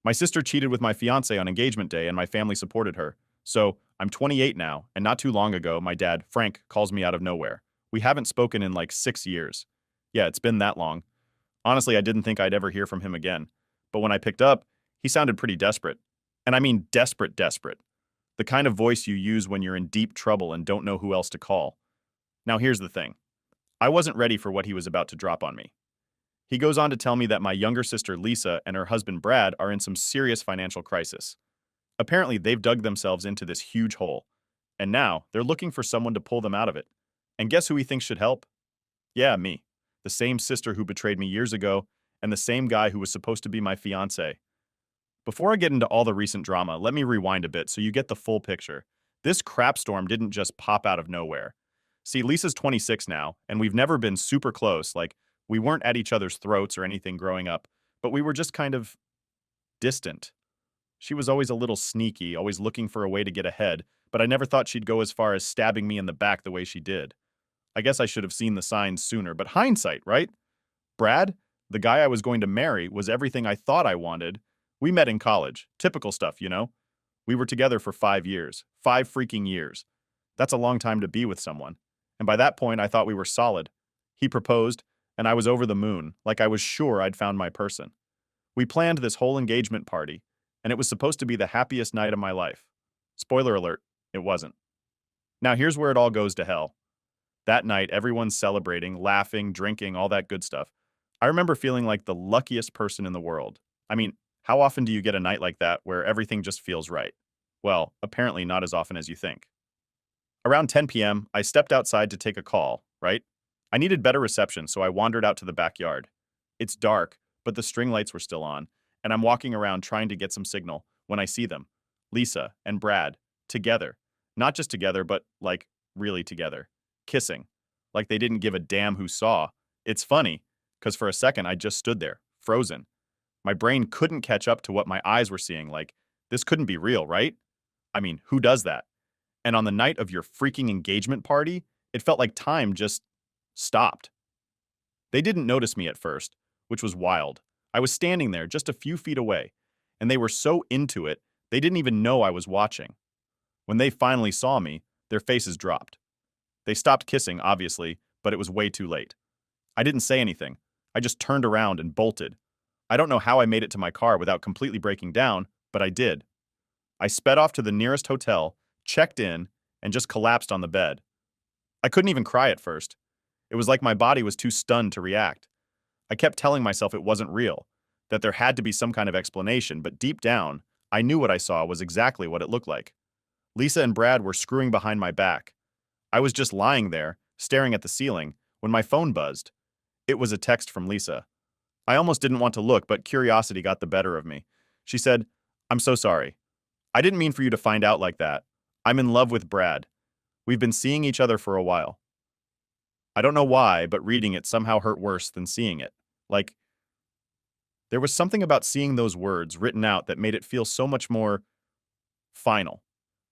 My sister cheated with my fiance on engagement day and my family supported her. So, I'm 28 now, and not too long ago, my dad, Frank, calls me out of nowhere. We haven't spoken in like 6 years. Yeah, it's been that long. Honestly, I didn't think I'd ever hear from him again. But when I picked up, he sounded pretty desperate. And I mean desperate, desperate. The kind of voice you use when you're in deep trouble and don't know who else to call. Now, here's the thing. I wasn't ready for what he was about to drop on me. He goes on to tell me that my younger sister Lisa and her husband Brad are in some serious financial crisis. Apparently, they've dug themselves into this huge hole, and now they're looking for someone to pull them out of it. And guess who he thinks should help? Yeah, me. The same sister who betrayed me years ago, and the same guy who was supposed to be my fiancé. Before I get into all the recent drama, let me rewind a bit so you get the full picture. This crap storm didn't just pop out of nowhere. See, Lisa's 26 now, and we've never been super close, like, we weren't at each other's throats or anything growing up, but we were just kind of distant. She was always a little sneaky, always looking for a way to get ahead, but I never thought she'd go as far as stabbing me in the back the way she did. I guess I should have seen the signs sooner, but hindsight, right? Brad, the guy I was going to marry, was everything I thought I wanted. We met in college. Typical stuff, you know? We were together for 5 years. 5 freaking years. That's a long time to be with someone. And by that point, I thought we were solid. He proposed, and I was over the moon, like I was sure I'd found my person. We planned this whole engagement party, and it was supposed to be the happiest night of my life. Spoiler alert, it wasn't. Now here's where it all goes to hell. That night, everyone's celebrating, laughing, drinking, all that good stuff. I remember feeling like the luckiest person in the world. I mean, how often do you get a night like that where everything just feels right? Well, apparently not as often as you think. Around 10 p.m., I stepped outside to take a call, right? I needed better reception, so I wandered out to the backyard. It's dark, but the string lights were still on, and I'm walking around trying to get some signal when I see them. Lisa and Brad, together. Not just together, but, like, really together. Kissing. Like they didn't give a damn who saw. It's funny, because for a second I just stood there, frozen. My brain couldn't catch up to what my eyes were seeing, like, this couldn't be real, right? I mean, who does that? And on the night of your freaking engagement party, it felt like time just stopped. They didn't notice me at first, which was wild. I was standing there just a few feet away, and they were so into it, they didn't even know I was watching. When they finally saw me, their faces dropped. They stopped kissing, obviously, but it was way too late. I didn't say anything. I just turned around and bolted. I don't know how I made it to my car without completely breaking down, but I did. I sped off to the nearest hotel, checked in, and just collapsed on the bed. I couldn't even cry at first. It was like my body was too stunned to react. I kept telling myself it wasn't real, that there had to be some kind of explanation, but deep down, I knew what I saw was exactly what it looked like. Lisa and Brad were screwing behind my back. I was just lying there, staring at the ceiling, when my phone buzzed. It was a text from Lisa. I almost didn't want to look, but curiosity got the better of me. She said, "I'm so sorry. I didn't mean for you to find out like that. I'm in love with Brad. We've been seeing each other for a while." I don't know why, but reading it somehow hurt worse than seeing it. Like, there was something about seeing those words written out that made it feel so much more final.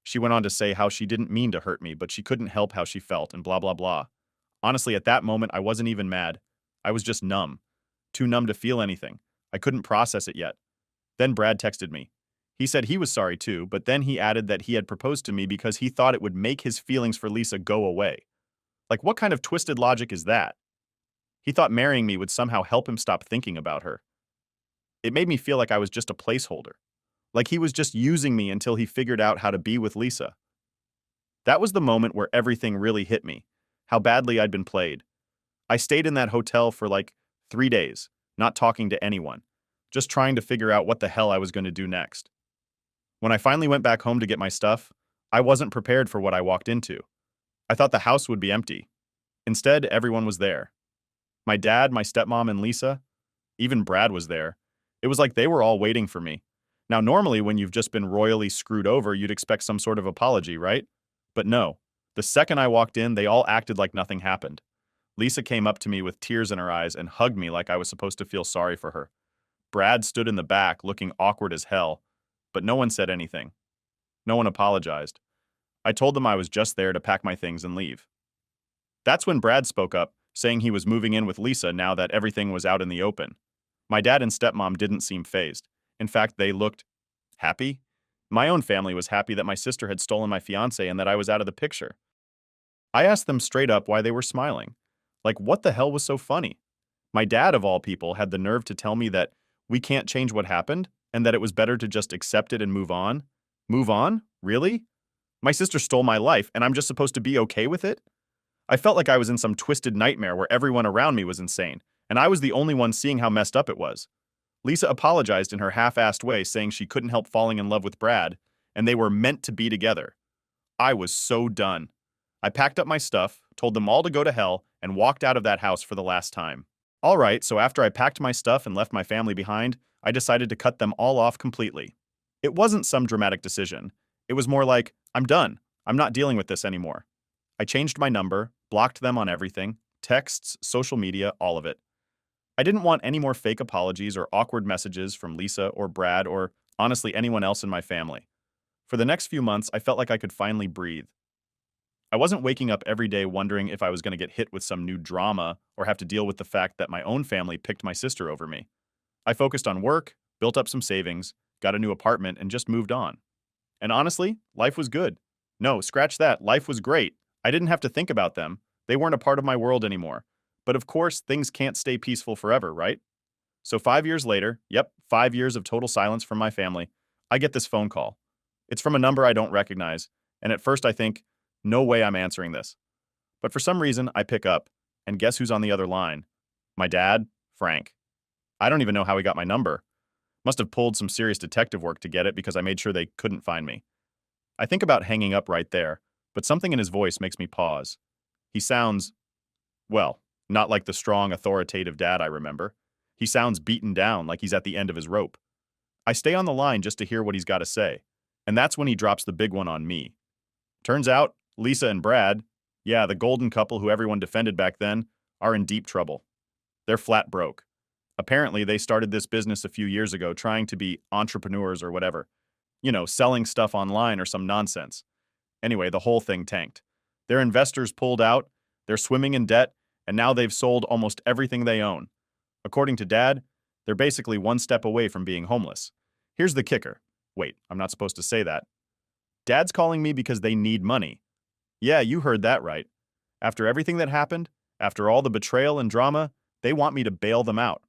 She went on to say how she didn't mean to hurt me, but she couldn't help how she felt, and blah, blah, blah. Honestly, at that moment, I wasn't even mad. I was just numb. Too numb to feel anything. I couldn't process it yet. Then Brad texted me. He said he was sorry too, but then he added that he had proposed to me because he thought it would make his feelings for Lisa go away. Like, what kind of twisted logic is that? He thought marrying me would somehow help him stop thinking about her. It made me feel like I was just a placeholder. Like he was just using me until he figured out how to be with Lisa. That was the moment where everything really hit me, how badly I'd been played. I stayed in that hotel for like 3 days, not talking to anyone, just trying to figure out what the hell I was going to do next. When I finally went back home to get my stuff, I wasn't prepared for what I walked into. I thought the house would be empty. Instead, everyone was there. My dad, my stepmom, and Lisa. Even Brad was there. It was like they were all waiting for me. Now, normally when you've just been royally screwed over, you'd expect some sort of apology, right? But no. The second I walked in, they all acted like nothing happened. Lisa came up to me with tears in her eyes and hugged me like I was supposed to feel sorry for her. Brad stood in the back, looking awkward as hell, but no one said anything. No one apologized. I told them I was just there to pack my things and leave. That's when Brad spoke up, saying he was moving in with Lisa now that everything was out in the open. My dad and stepmom didn't seem fazed. In fact, they looked happy. My own family was happy that my sister had stolen my fiance and that I was out of the picture. I asked them straight up why they were smiling. Like, what the hell was so funny? My dad, of all people, had the nerve to tell me that we can't change what happened and that it was better to just accept it and move on. Move on? Really? My sister stole my life and I'm just supposed to be okay with it? I felt like I was in some twisted nightmare where everyone around me was insane, and I was the only one seeing how messed up it was. Lisa apologized in her half-assed way, saying she couldn't help falling in love with Brad, and they were meant to be together. I was so done. I packed up my stuff, told them all to go to hell, and walked out of that house for the last time. All right, so after I packed my stuff and left my family behind, I decided to cut them all off completely. It wasn't some dramatic decision. It was more like, I'm done. I'm not dealing with this anymore. I changed my number, blocked them on everything, texts, social media, all of it. I didn't want any more fake apologies or awkward messages from Lisa or Brad or, honestly, anyone else in my family. For the next few months, I felt like I could finally breathe. I wasn't waking up every day wondering if I was going to get hit with some new drama or have to deal with the fact that my own family picked my sister over me. I focused on work, built up some savings, got a new apartment, and just moved on. And honestly, life was good. No, scratch that, life was great. I didn't have to think about them. They weren't a part of my world anymore. But of course, things can't stay peaceful forever, right? So 5 years later, yep, 5 years of total silence from my family, I get this phone call. It's from a number I don't recognize, and at first I think, no way I'm answering this. But for some reason, I pick up, and guess who's on the other line? My dad, Frank. I don't even know how he got my number. Must have pulled some serious detective work to get it because I made sure they couldn't find me. I think about hanging up right there, but something in his voice makes me pause. He sounds, well, not like the strong, authoritative dad I remember. He sounds beaten down, like he's at the end of his rope. I stay on the line just to hear what he's got to say, and that's when he drops the big one on me. Turns out, Lisa and Brad, yeah, the golden couple who everyone defended back then, are in deep trouble. They're flat broke. Apparently, they started this business a few years ago trying to be entrepreneurs or whatever. You know, selling stuff online or some nonsense. Anyway, the whole thing tanked. Their investors pulled out, they're swimming in debt, and now they've sold almost everything they own. According to Dad, they're basically one step away from being homeless. Here's the kicker. Wait, I'm not supposed to say that. Dad's calling me because they need money. Yeah, you heard that right. After everything that happened, after all the betrayal and drama, they want me to bail them out.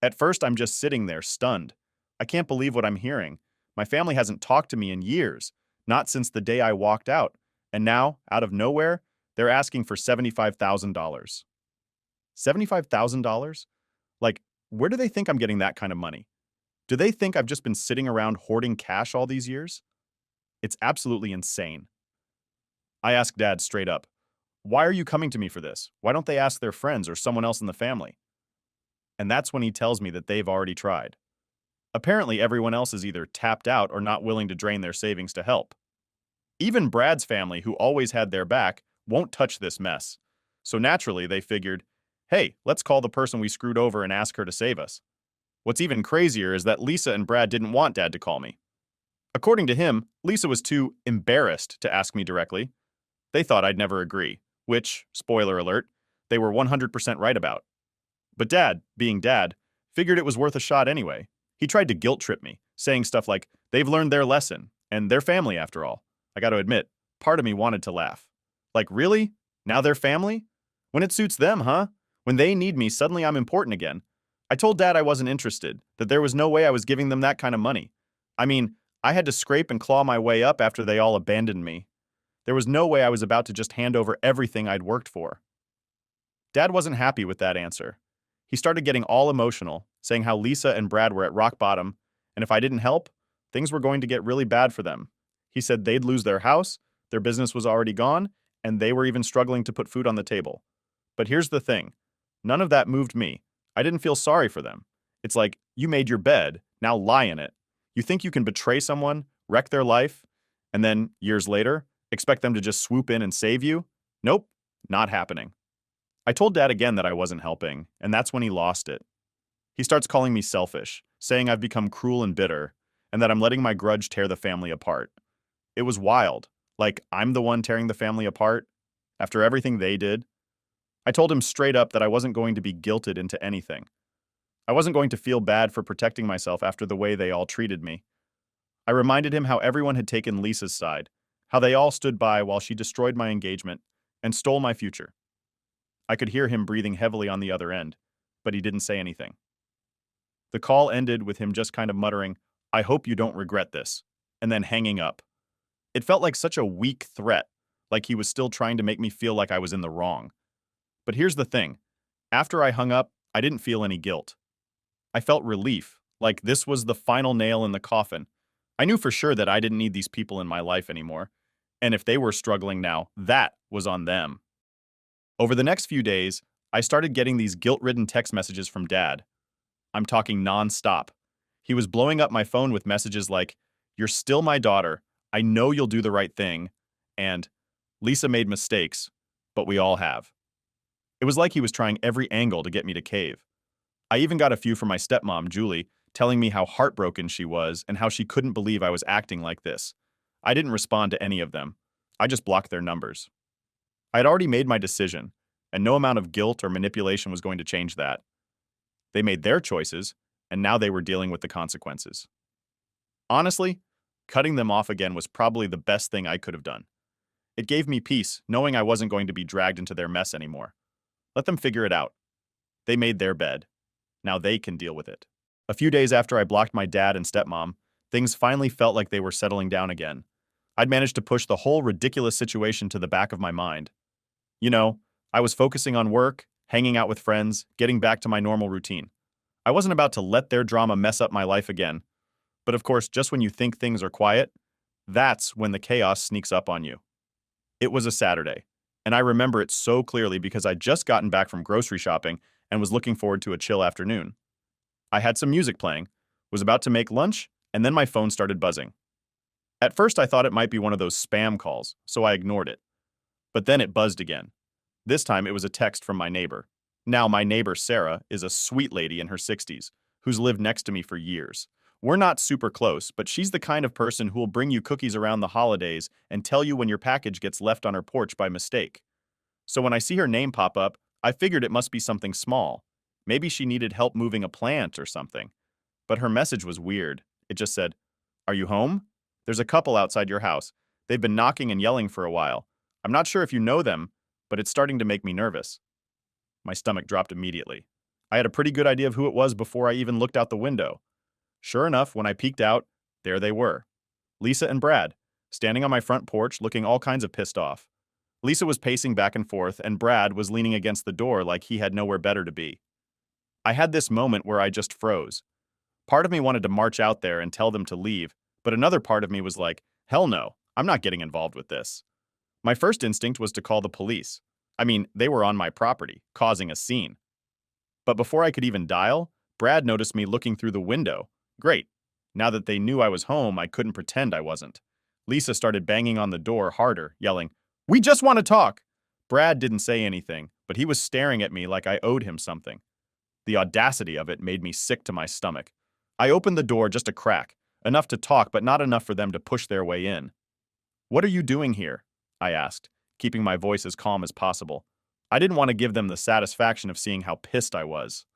At first, I'm just sitting there, stunned. I can't believe what I'm hearing. My family hasn't talked to me in years, not since the day I walked out. And now, out of nowhere, they're asking for $75,000. $75,000? Like, where do they think I'm getting that kind of money? Do they think I've just been sitting around hoarding cash all these years? It's absolutely insane. I ask Dad straight up, why are you coming to me for this? Why don't they ask their friends or someone else in the family? And that's when he tells me that they've already tried. Apparently, everyone else is either tapped out or not willing to drain their savings to help. Even Brad's family, who always had their back, won't touch this mess. So naturally, they figured, hey, let's call the person we screwed over and ask her to save us. What's even crazier is that Lisa and Brad didn't want Dad to call me. According to him, Lisa was too embarrassed to ask me directly. They thought I'd never agree, which, spoiler alert, they were 100% right about. But Dad, being Dad, figured it was worth a shot anyway. He tried to guilt trip me, saying stuff like, they've learned their lesson, and they're family after all. I gotta admit, part of me wanted to laugh. Like, really? Now they're family? When it suits them, huh? When they need me, suddenly I'm important again. I told Dad I wasn't interested, that there was no way I was giving them that kind of money. I mean, I had to scrape and claw my way up after they all abandoned me. There was no way I was about to just hand over everything I'd worked for. Dad wasn't happy with that answer. He started getting all emotional, saying how Lisa and Brad were at rock bottom, and if I didn't help, things were going to get really bad for them. He said they'd lose their house, their business was already gone, and they were even struggling to put food on the table. But here's the thing. None of that moved me. I didn't feel sorry for them. It's like, you made your bed, now lie in it. You think you can betray someone, wreck their life, and then, years later, expect them to just swoop in and save you? Nope, not happening. I told Dad again that I wasn't helping, and that's when he lost it. He starts calling me selfish, saying I've become cruel and bitter, and that I'm letting my grudge tear the family apart. It was wild. Like, I'm the one tearing the family apart, after everything they did. I told him straight up that I wasn't going to be guilted into anything. I wasn't going to feel bad for protecting myself after the way they all treated me. I reminded him how everyone had taken Lisa's side, how they all stood by while she destroyed my engagement and stole my future. I could hear him breathing heavily on the other end, but he didn't say anything. The call ended with him just kind of muttering, "I hope you don't regret this," and then hanging up. It felt like such a weak threat, like he was still trying to make me feel like I was in the wrong. But here's the thing. After I hung up, I didn't feel any guilt. I felt relief, like this was the final nail in the coffin. I knew for sure that I didn't need these people in my life anymore. And if they were struggling now, that was on them. Over the next few days, I started getting these guilt-ridden text messages from Dad. I'm talking nonstop. He was blowing up my phone with messages like, "You're still my daughter. I know you'll do the right thing." And, "Lisa made mistakes, but we all have." It was like he was trying every angle to get me to cave. I even got a few from my stepmom, Julie, telling me how heartbroken she was and how she couldn't believe I was acting like this. I didn't respond to any of them. I just blocked their numbers. I had already made my decision, and no amount of guilt or manipulation was going to change that. They made their choices, and now they were dealing with the consequences. Honestly, cutting them off again was probably the best thing I could have done. It gave me peace, knowing I wasn't going to be dragged into their mess anymore. Let them figure it out. They made their bed. Now they can deal with it. A few days after I blocked my dad and stepmom, things finally felt like they were settling down again. I'd managed to push the whole ridiculous situation to the back of my mind. You know, I was focusing on work, hanging out with friends, getting back to my normal routine. I wasn't about to let their drama mess up my life again. But of course, just when you think things are quiet, that's when the chaos sneaks up on you. It was a Saturday, and I remember it so clearly because I'd just gotten back from grocery shopping and was looking forward to a chill afternoon. I had some music playing, was about to make lunch, and then my phone started buzzing. At first, I thought it might be one of those spam calls, so I ignored it. But then it buzzed again. This time, it was a text from my neighbor. Now, my neighbor, Sarah, is a sweet lady in her 60s who's lived next to me for years. We're not super close, but she's the kind of person who will bring you cookies around the holidays and tell you when your package gets left on her porch by mistake. So when I see her name pop up, I figured it must be something small. Maybe she needed help moving a plant or something. But her message was weird. It just said, "Are you home? There's a couple outside your house. They've been knocking and yelling for a while. I'm not sure if you know them, but it's starting to make me nervous." My stomach dropped immediately. I had a pretty good idea of who it was before I even looked out the window. Sure enough, when I peeked out, there they were. Lisa and Brad, standing on my front porch looking all kinds of pissed off. Lisa was pacing back and forth, and Brad was leaning against the door like he had nowhere better to be. I had this moment where I just froze. Part of me wanted to march out there and tell them to leave, but another part of me was like, hell no, I'm not getting involved with this. My first instinct was to call the police. I mean, they were on my property, causing a scene. But before I could even dial, Brad noticed me looking through the window. Great. Now that they knew I was home, I couldn't pretend I wasn't. Lisa started banging on the door harder, yelling, "We just want to talk!" Brad didn't say anything, but he was staring at me like I owed him something. The audacity of it made me sick to my stomach. I opened the door just a crack, enough to talk but not enough for them to push their way in. "What are you doing here?" I asked, keeping my voice as calm as possible. I didn't want to give them the satisfaction of seeing how pissed I was.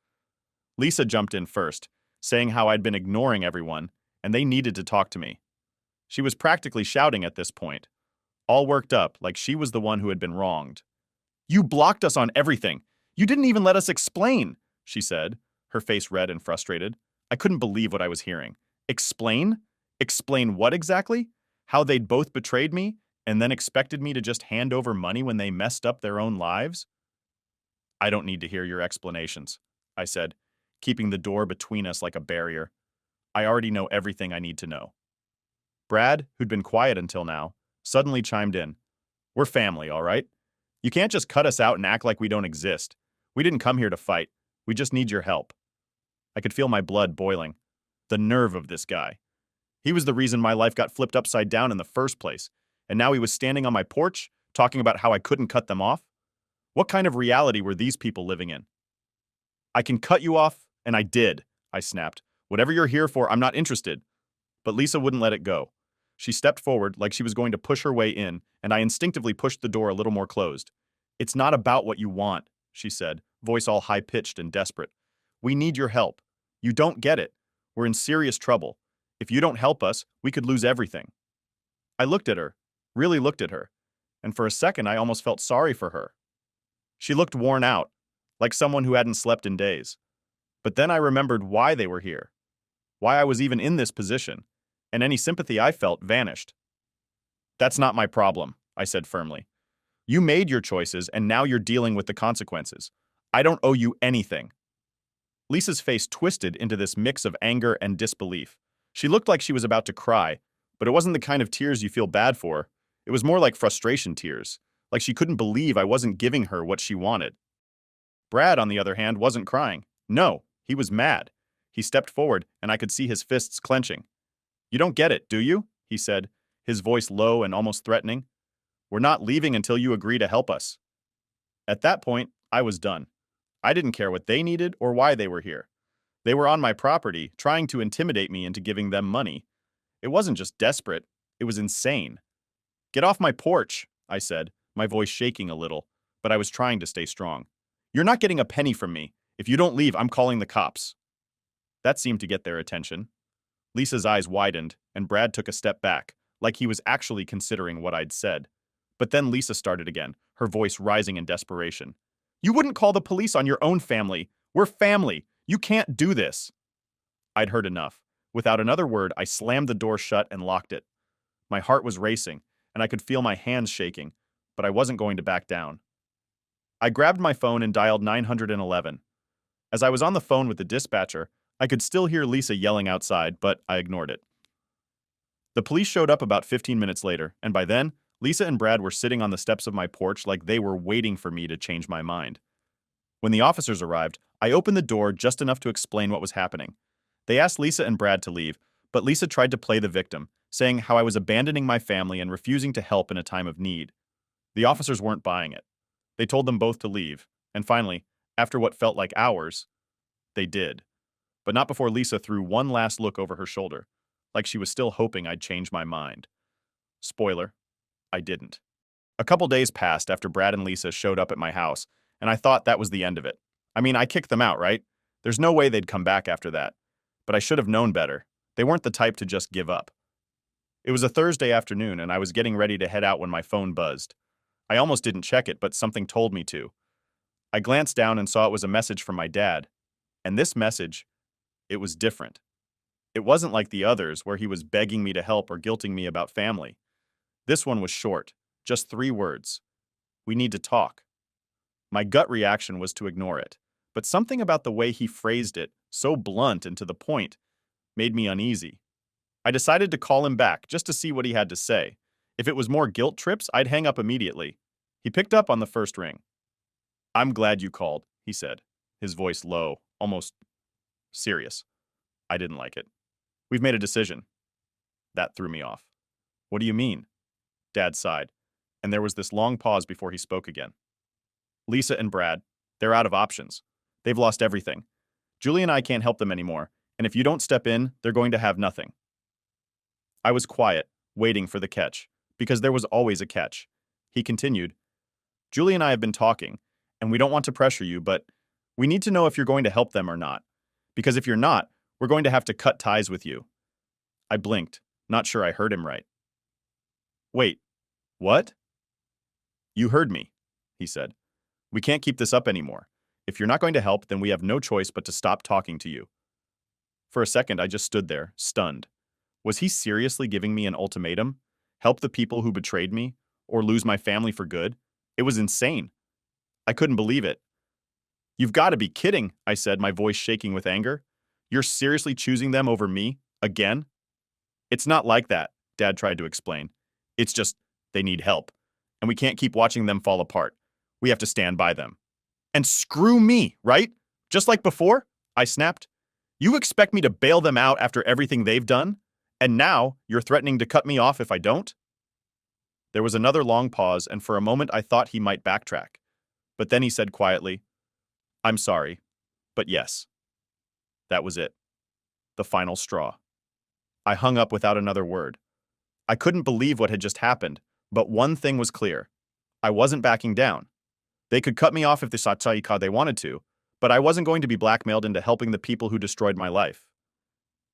Lisa jumped in first, saying how I'd been ignoring everyone, and they needed to talk to me. She was practically shouting at this point, all worked up like she was the one who had been wronged. "You blocked us on everything. You didn't even let us explain," she said, her face red and frustrated. I couldn't believe what I was hearing. Explain? Explain what exactly? How they'd both betrayed me and then expected me to just hand over money when they messed up their own lives? "I don't need to hear your explanations," I said, keeping the door between us like a barrier. "I already know everything I need to know." Brad, who'd been quiet until now, suddenly chimed in. "We're family, all right? You can't just cut us out and act like we don't exist. We didn't come here to fight. We just need your help." I could feel my blood boiling. The nerve of this guy. He was the reason my life got flipped upside down in the first place, and now he was standing on my porch, talking about how I couldn't cut them off? What kind of reality were these people living in? "I can cut you off, and I did," I snapped. "Whatever you're here for, I'm not interested." But Lisa wouldn't let it go. She stepped forward like she was going to push her way in, and I instinctively pushed the door a little more closed. "It's not about what you want," she said, voice all high-pitched and desperate. We need your help. You don't get it. We're in serious trouble. If you don't help us, we could lose everything. I looked at her, really looked at her, and for a second I almost felt sorry for her. She looked worn out, like someone who hadn't slept in days. But then I remembered why they were here, why I was even in this position, and any sympathy I felt vanished. That's not my problem, I said firmly. You made your choices, and now you're dealing with the consequences. I don't owe you anything. Lisa's face twisted into this mix of anger and disbelief. She looked like she was about to cry, but it wasn't the kind of tears you feel bad for. It was more like frustration tears, like she couldn't believe I wasn't giving her what she wanted. Brad, on the other hand, wasn't crying. No, he was mad. He stepped forward, and I could see his fists clenching. You don't get it, do you? He said, his voice low and almost threatening. We're not leaving until you agree to help us. At that point, I was done. I didn't care what they needed or why they were here. They were on my property, trying to intimidate me into giving them money. It wasn't just desperate, it was insane. Get off my porch, I said, my voice shaking a little, but I was trying to stay strong. You're not getting a penny from me. If you don't leave, I'm calling the cops. That seemed to get their attention. Lisa's eyes widened, and Brad took a step back, like he was actually considering what I'd said. But then Lisa started again, her voice rising in desperation. You wouldn't call the police on your own family. We're family. You can't do this. I'd heard enough. Without another word, I slammed the door shut and locked it. My heart was racing, and I could feel my hands shaking, but I wasn't going to back down. I grabbed my phone and dialed 911. As I was on the phone with the dispatcher, I could still hear Lisa yelling outside, but I ignored it. The police showed up about 15 minutes later, and by then, Lisa and Brad were sitting on the steps of my porch like they were waiting for me to change my mind. When the officers arrived, I opened the door just enough to explain what was happening. They asked Lisa and Brad to leave, but Lisa tried to play the victim, saying how I was abandoning my family and refusing to help in a time of need. The officers weren't buying it. They told them both to leave, and finally, after what felt like hours, they did. But not before Lisa threw one last look over her shoulder, like she was still hoping I'd change my mind. Spoiler, I didn't. A couple days passed after Brad and Lisa showed up at my house, and I thought that was the end of it. I mean, I kicked them out, right? There's no way they'd come back after that. But I should have known better. They weren't the type to just give up. It was a Thursday afternoon, and I was getting ready to head out when my phone buzzed. I almost didn't check it, but something told me to. I glanced down and saw it was a message from my dad. And this message, it was different. It wasn't like the others, where he was begging me to help or guilting me about family. This one was short, just 3 words. We need to talk. My gut reaction was to ignore it, but something about the way he phrased it, so blunt and to the point, made me uneasy. I decided to call him back just to see what he had to say. If it was more guilt trips, I'd hang up immediately. He picked up on the first ring. I'm glad you called, he said, his voice low, almost serious. I didn't like it. We've made a decision. That threw me off. What do you mean? Dad sighed, and there was this long pause before he spoke again. Lisa and Brad, they're out of options. They've lost everything. Julie and I can't help them anymore, and if you don't step in, they're going to have nothing. I was quiet, waiting for the catch, because there was always a catch. He continued, Julie and I have been talking, and we don't want to pressure you, but we need to know if you're going to help them or not. Because if you're not, we're going to have to cut ties with you. I blinked, not sure I heard him right. Wait, what? You heard me, he said. We can't keep this up anymore. If you're not going to help, then we have no choice but to stop talking to you. For a second, I just stood there, stunned. Was he seriously giving me an ultimatum? Help the people who betrayed me? Or lose my family for good? It was insane. I couldn't believe it. You've got to be kidding, I said, my voice shaking with anger. You're seriously choosing them over me? Again? It's not like that, Dad tried to explain. It's just, they need help. And we can't keep watching them fall apart. We have to stand by them. And screw me, right? Just like before? I snapped. You expect me to bail them out after everything they've done? And now you're threatening to cut me off if I don't? There was another long pause, and for a moment I thought he might backtrack. But then he said quietly, I'm sorry, but yes. That was it. The final straw. I hung up without another word. I couldn't believe what had just happened, but one thing was clear. I wasn't backing down. They could cut me off if they wanted to, But I wasn't going to be blackmailed into helping the people who destroyed my life.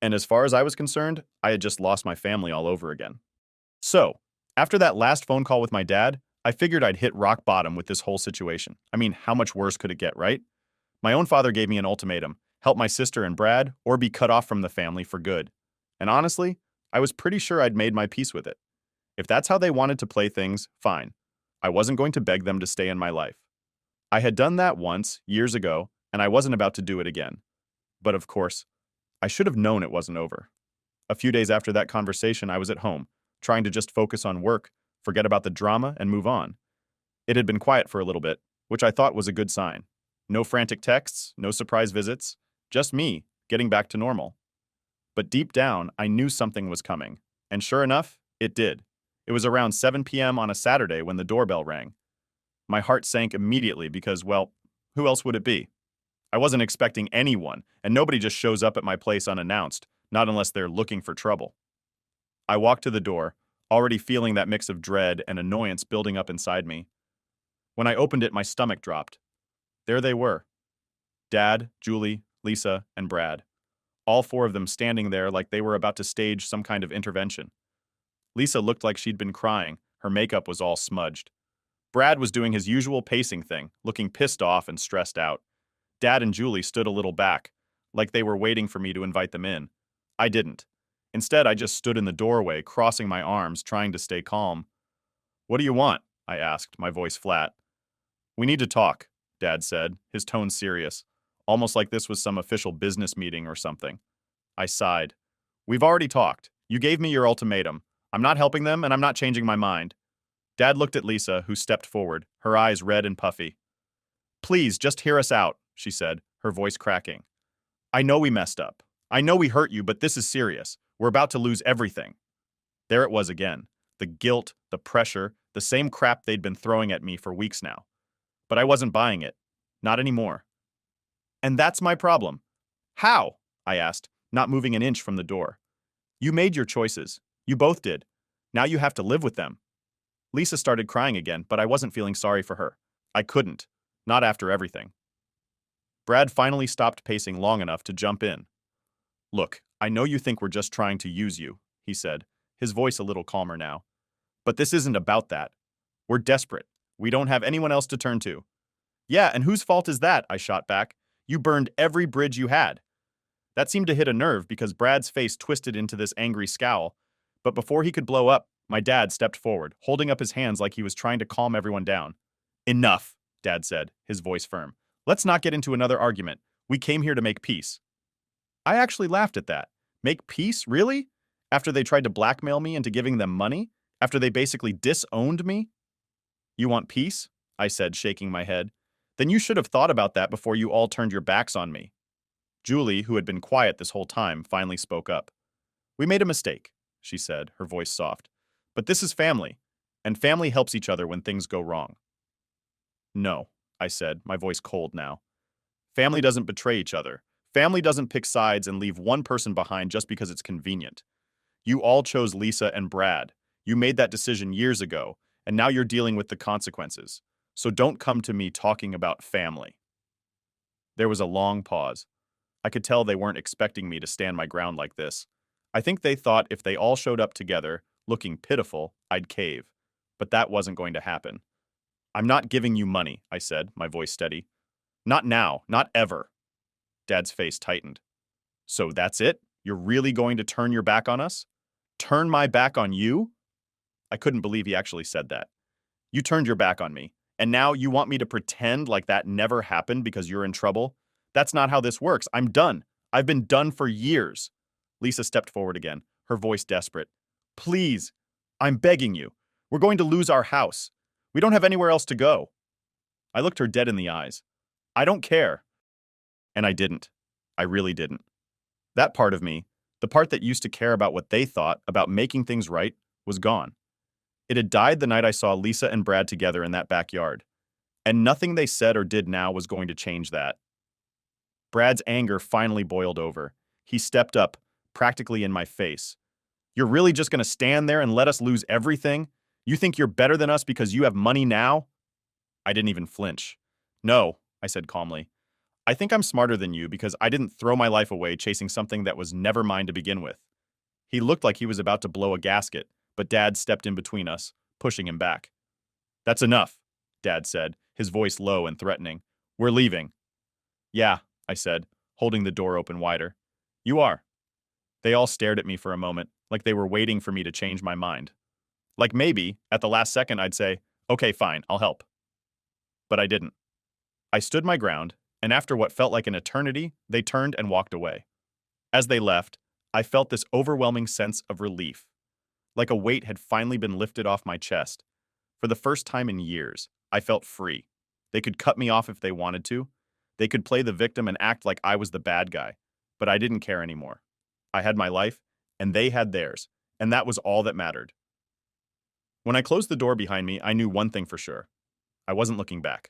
And as far as I was concerned, I had just lost my family all over again. So, after that last phone call with my dad, I figured I'd hit rock bottom with this whole situation. I mean, how much worse could it get, right? My own father gave me an ultimatum: help my sister and Brad, or be cut off from the family for good. And honestly, I was pretty sure I'd made my peace with it. If that's how they wanted to play things, fine. I wasn't going to beg them to stay in my life. I had done that once, years ago, and I wasn't about to do it again. But of course, I should have known it wasn't over. A few days after that conversation, I was at home, trying to just focus on work, forget about the drama, and move on. It had been quiet for a little bit, which I thought was a good sign. No frantic texts, no surprise visits, just me, getting back to normal. But deep down, I knew something was coming. And sure enough, it did. It was around 7 p.m. on a Saturday when the doorbell rang. My heart sank immediately because, well, who else would it be? I wasn't expecting anyone, and nobody just shows up at my place unannounced, not unless they're looking for trouble. I walked to the door, already feeling that mix of dread and annoyance building up inside me. When I opened it, my stomach dropped. There they were. Dad, Julie, Lisa, and Brad. All four of them standing there like they were about to stage some kind of intervention. Lisa looked like she'd been crying. Her makeup was all smudged. Brad was doing his usual pacing thing, looking pissed off and stressed out. Dad and Julie stood a little back, like they were waiting for me to invite them in. I didn't. Instead, I just stood in the doorway, crossing my arms, trying to stay calm. "What do you want?" I asked, my voice flat. "We need to talk," Dad said, his tone serious, almost like this was some official business meeting or something. I sighed. "We've already talked. You gave me your ultimatum. I'm not helping them, and I'm not changing my mind." Dad looked at Lisa, who stepped forward, her eyes red and puffy. "Please, just hear us out," she said, her voice cracking. "I know we messed up. I know we hurt you, but this is serious. We're about to lose everything." There it was again. The guilt, the pressure, the same crap they'd been throwing at me for weeks now. But I wasn't buying it. Not anymore. "And that's my problem." "How?" I asked, not moving an inch from the door. "You made your choices. You both did. Now you have to live with them." Lisa started crying again, but I wasn't feeling sorry for her. I couldn't. Not after everything. Brad finally stopped pacing long enough to jump in. "Look, I know you think we're just trying to use you," he said, his voice a little calmer now. "But this isn't about that. We're desperate. We don't have anyone else to turn to." "Yeah, and whose fault is that?" I shot back. "You burned every bridge you had." That seemed to hit a nerve because Brad's face twisted into this angry scowl. But before he could blow up, my dad stepped forward, holding up his hands like he was trying to calm everyone down. "Enough," Dad said, his voice firm. "Let's not get into another argument. We came here to make peace." I actually laughed at that. Make peace? Really? After they tried to blackmail me into giving them money? After they basically disowned me? "You want peace?" I said, shaking my head. "Then you should have thought about that before you all turned your backs on me." Julie, who had been quiet this whole time, finally spoke up. "We made a mistake," she said, her voice soft. "But this is family, and family helps each other when things go wrong." "No," I said, my voice cold now. "Family doesn't betray each other. Family doesn't pick sides and leave one person behind just because it's convenient. You all chose Lisa and Brad. You made that decision years ago, and now you're dealing with the consequences. So don't come to me talking about family." There was a long pause. I could tell they weren't expecting me to stand my ground like this. I think they thought if they all showed up together, looking pitiful, I'd cave. But that wasn't going to happen. "I'm not giving you money," I said, my voice steady. "Not now, not ever." Dad's face tightened. "So that's it? You're really going to turn your back on us? Turn my back on you?" I couldn't believe he actually said that. "You turned your back on me, and now you want me to pretend like that never happened because you're in trouble? That's not how this works. I'm done. I've been done for years." Lisa stepped forward again, her voice desperate. "Please, I'm begging you. We're going to lose our house. We don't have anywhere else to go." I looked her dead in the eyes. "I don't care." And I didn't. I really didn't. That part of me, the part that used to care about what they thought about making things right, was gone. It had died the night I saw Lisa and Brad together in that backyard. And nothing they said or did now was going to change that. Brad's anger finally boiled over. He stepped up, practically in my face. "You're really just going to stand there and let us lose everything? You think you're better than us because you have money now?" I didn't even flinch. "No," I said calmly. I think I'm smarter than you because I didn't throw my life away chasing something that was never mine to begin with. He looked like he was about to blow a gasket, but Dad stepped in between us, pushing him back. That's enough, Dad said, his voice low and threatening. We're leaving. Yeah, I said, holding the door open wider. You are. They all stared at me for a moment, like they were waiting for me to change my mind. Like maybe, at the last second, I'd say, okay, fine, I'll help. But I didn't. I stood my ground, and after what felt like an eternity, they turned and walked away. As they left, I felt this overwhelming sense of relief, like a weight had finally been lifted off my chest. For the first time in years, I felt free. They could cut me off if they wanted to. They could play the victim and act like I was the bad guy, but I didn't care anymore. I had my life, and they had theirs, and that was all that mattered. When I closed the door behind me, I knew one thing for sure. I wasn't looking back.